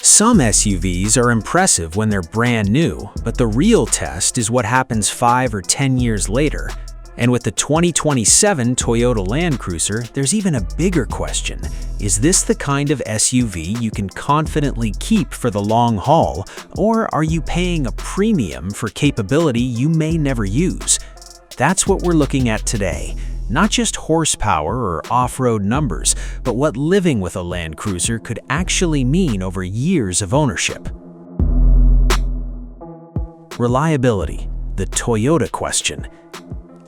Some SUVs are impressive when they're brand new, but the real test is what happens 5 or 10 years later. And with the 2027 Toyota Land Cruiser, there's even a bigger question. Is this the kind of SUV you can confidently keep for the long haul, or are you paying a premium for capability you may never use? That's what we're looking at today. Not just horsepower or off-road numbers, but what living with a Land Cruiser could actually mean over years of ownership. Reliability, the Toyota question.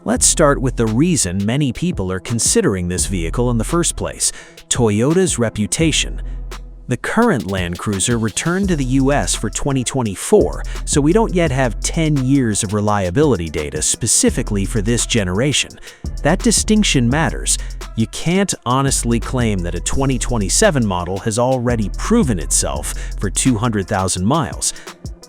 Let's start with the reason many people are considering this vehicle in the first place: Toyota's reputation. The current Land Cruiser returned to the US for 2024, so we don't yet have 10 years of reliability data specifically for this generation. That distinction matters. You can't honestly claim that a 2027 model has already proven itself for 200,000 miles.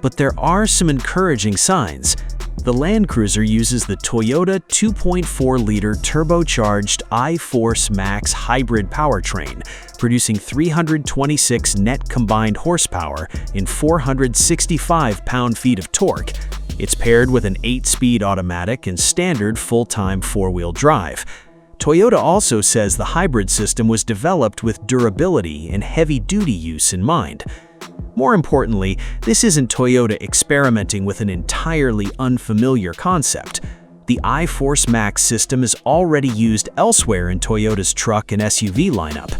But there are some encouraging signs. The Land Cruiser uses the Toyota 2.4-liter turbocharged iForce Max hybrid powertrain, producing 326 net combined horsepower and 465 pound-feet of torque. It's paired with an 8-speed automatic and standard full-time four-wheel drive. Toyota also says the hybrid system was developed with durability and heavy-duty use in mind. More importantly, this isn't Toyota experimenting with an entirely unfamiliar concept. The iForce Max system is already used elsewhere in Toyota's truck and SUV lineup.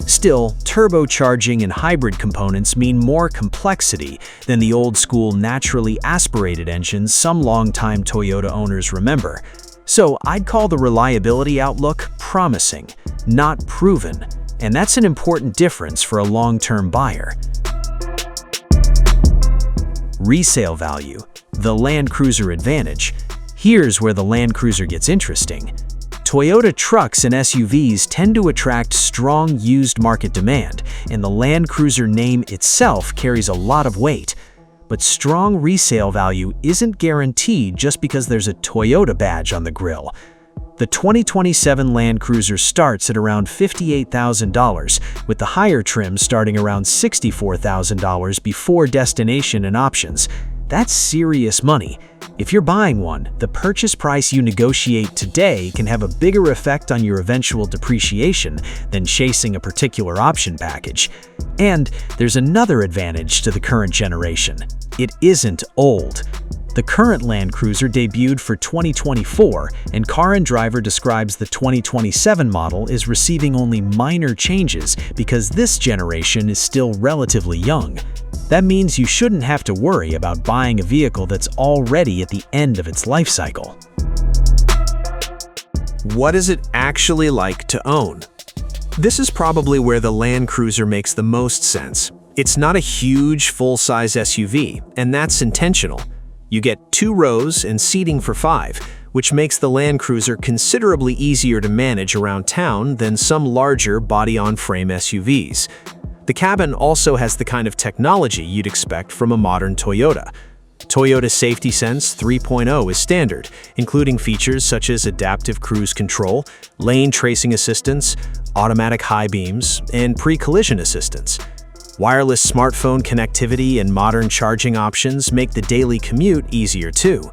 Still, turbocharging and hybrid components mean more complexity than the old-school naturally aspirated engines some longtime Toyota owners remember. So I'd call the reliability outlook promising, not proven, and that's an important difference for a long-term buyer. Resale value, the Land Cruiser advantage. Here's where the Land Cruiser gets interesting. Toyota trucks and SUVs tend to attract strong used market demand, and the Land Cruiser name itself carries a lot of weight. But strong resale value isn't guaranteed just because there's a Toyota badge on the grille. The 2027 Land Cruiser starts at around $58,000, with the higher trim starting around $64,000 before destination and options. That's serious money. If you're buying one, the purchase price you negotiate today can have a bigger effect on your eventual depreciation than chasing a particular option package. And there's another advantage to the current generation. It isn't old. The current Land Cruiser debuted for 2024, and Car and Driver describes the 2027 model is receiving only minor changes because this generation is still relatively young. That means you shouldn't have to worry about buying a vehicle that's already at the end of its life cycle. What is it actually like to own? This is probably where the Land Cruiser makes the most sense. It's not a huge, full-size SUV, and that's intentional. You get 2 rows and seating for 5, which makes the Land Cruiser considerably easier to manage around town than some larger body-on-frame SUVs. The cabin also has the kind of technology you'd expect from a modern Toyota. Toyota Safety Sense 3.0 is standard, including features such as adaptive cruise control, lane tracing assistance, automatic high beams, and pre-collision assistance. Wireless smartphone connectivity and modern charging options make the daily commute easier too.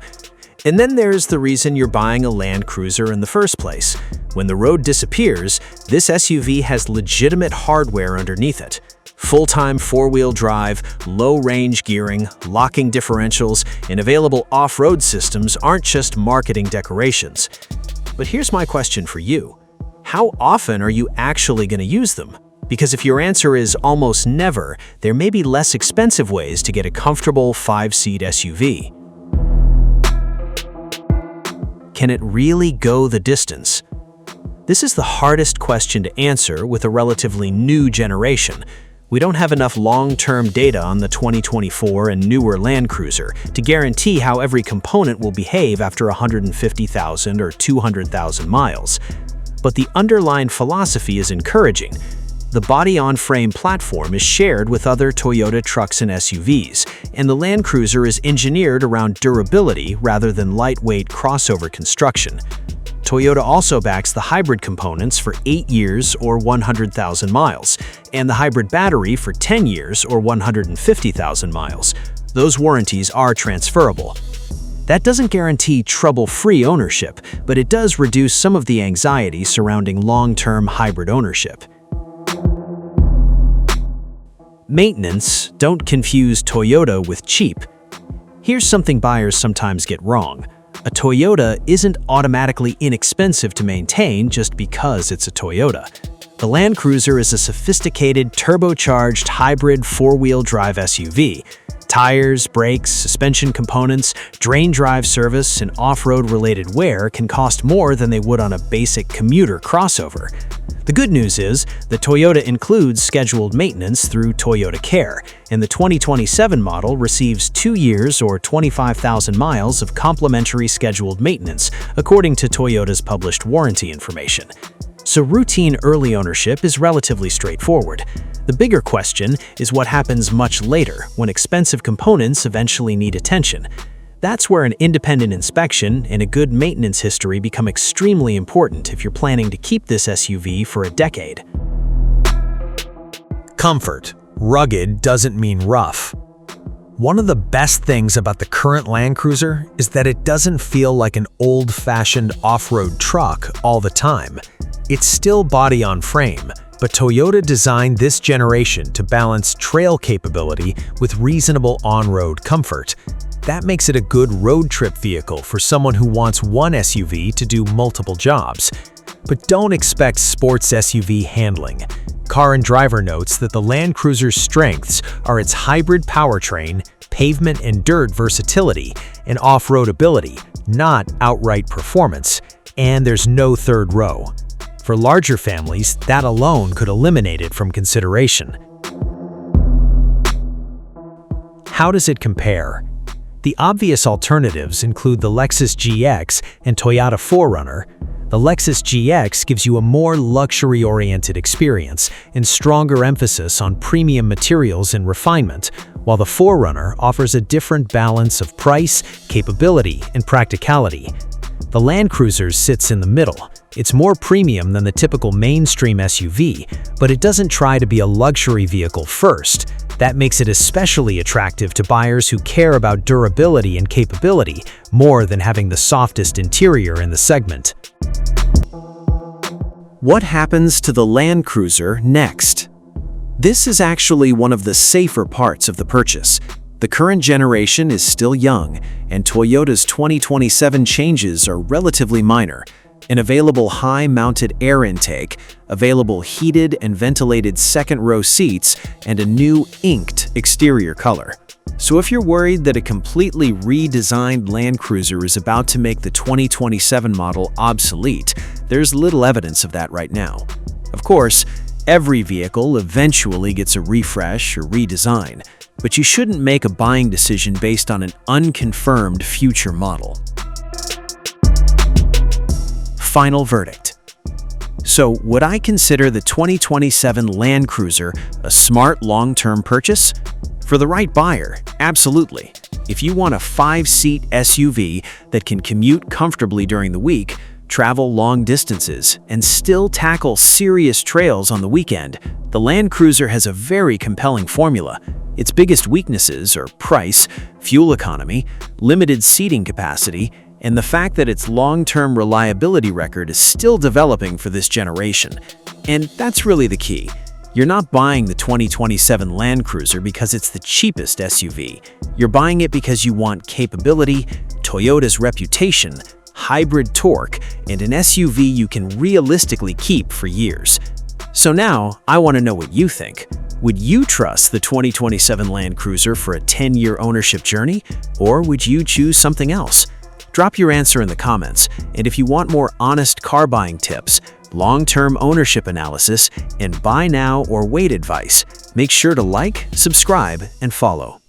And then there's the reason you're buying a Land Cruiser in the first place. When the road disappears, this SUV has legitimate hardware underneath it. Full-time four-wheel drive, low-range gearing, locking differentials, and available off-road systems aren't just marketing decorations. But here's my question for you. How often are you actually going to use them? Because if your answer is almost never, there may be less expensive ways to get a comfortable 5-seat SUV. Can it really go the distance? This is the hardest question to answer with a relatively new generation. We don't have enough long-term data on the 2024 and newer Land Cruiser to guarantee how every component will behave after 150,000 or 200,000 miles. But the underlying philosophy is encouraging. The body-on-frame platform is shared with other Toyota trucks and SUVs, and the Land Cruiser is engineered around durability rather than lightweight crossover construction. Toyota also backs the hybrid components for 8 years or 100,000 miles, and the hybrid battery for 10 years or 150,000 miles. Those warranties are transferable. That doesn't guarantee trouble-free ownership, but it does reduce some of the anxiety surrounding long-term hybrid ownership. Maintenance. Don't confuse Toyota with cheap. Here's something buyers sometimes get wrong. A Toyota isn't automatically inexpensive to maintain just because it's a Toyota. The Land Cruiser is a sophisticated, turbocharged, hybrid four-wheel drive SUV. Tires, brakes, suspension components, drain drive service, and off-road related wear can cost more than they would on a basic commuter crossover. The good news is that Toyota includes scheduled maintenance through Toyota Care, and the 2027 model receives 2 years or 25,000 miles of complimentary scheduled maintenance, according to Toyota's published warranty information. So routine early ownership is relatively straightforward. The bigger question is what happens much later, when expensive components eventually need attention. That's where an independent inspection and a good maintenance history become extremely important if you're planning to keep this SUV for a decade. Comfort. Rugged doesn't mean rough. One of the best things about the current Land Cruiser is that it doesn't feel like an old-fashioned off-road truck all the time. It's still body on frame, but Toyota designed this generation to balance trail capability with reasonable on-road comfort. That makes it a good road trip vehicle for someone who wants one SUV to do multiple jobs. But don't expect sports SUV handling. Car and Driver notes that the Land Cruiser's strengths are its hybrid powertrain, pavement and dirt versatility, and off-road ability, not outright performance, and there's no third row. For larger families, that alone could eliminate it from consideration. How does it compare? The obvious alternatives include the Lexus GX and Toyota 4Runner. The Lexus GX gives you a more luxury-oriented experience and stronger emphasis on premium materials and refinement, while the 4Runner offers a different balance of price, capability, and practicality. The Land Cruiser sits in the middle. It's more premium than the typical mainstream SUV, but it doesn't try to be a luxury vehicle first. That makes it especially attractive to buyers who care about durability and capability more than having the softest interior in the segment. What happens to the Land Cruiser next? This is actually one of the safer parts of the purchase. The current generation is still young, and Toyota's 2027 changes are relatively minor. An available high-mounted air intake, available heated and ventilated second-row seats, and a new inked exterior color. So if you're worried that a completely redesigned Land Cruiser is about to make the 2027 model obsolete, there's little evidence of that right now. Of course, every vehicle eventually gets a refresh or redesign, but you shouldn't make a buying decision based on an unconfirmed future model. Final verdict. So, would I consider the 2027 Land Cruiser a smart long-term purchase? For the right buyer, absolutely. If you want a 5-seat SUV that can commute comfortably during the week, travel long distances, and still tackle serious trails on the weekend, the Land Cruiser has a very compelling formula. Its biggest weaknesses are price, fuel economy, limited seating capacity, and the fact that its long-term reliability record is still developing for this generation. And that's really the key. You're not buying the 2027 Land Cruiser because it's the cheapest SUV. You're buying it because you want capability, Toyota's reputation, hybrid torque, and an SUV you can realistically keep for years. So now, I want to know what you think. Would you trust the 2027 Land Cruiser for a 10-year ownership journey, or would you choose something else? Drop your answer in the comments, and if you want more honest car buying tips, long-term ownership analysis, and buy now or wait advice, make sure to like, subscribe, and follow.